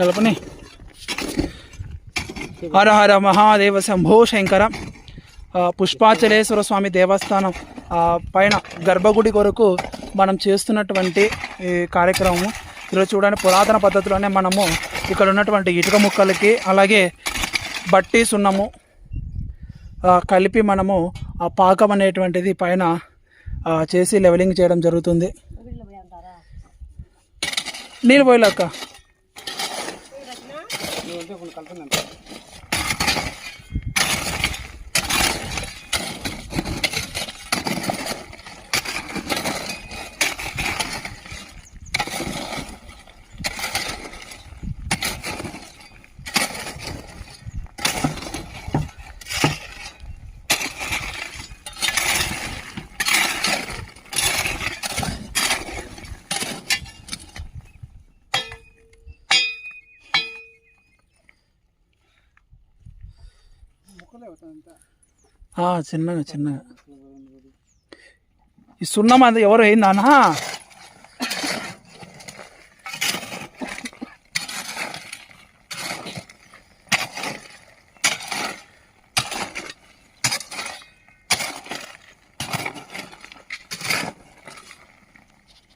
కల్పని. హర హర మహాదేవ శంభో శంకర. పుష్పాచలేశ్వర స్వామి దేవస్థానం పైన గర్భగుడి కొరకు మనం చేస్తున్నటువంటి ఈ కార్యక్రమము. ఈరోజు చూడండి, పురాతన పద్ధతిలోనే మనము ఇక్కడ ఉన్నటువంటి ఇటుక ముక్కలకి అలాగే బట్టి సున్నము కలిపి మనము ఆ పాకం అనేటువంటిది పైన చేసి లెవెలింగ్ చేయడం జరుగుతుంది. నీళ్ళు పోయలేక చిన్నగా చిన్నగా ఈ సున్నం అది ఎవరు అయిందా?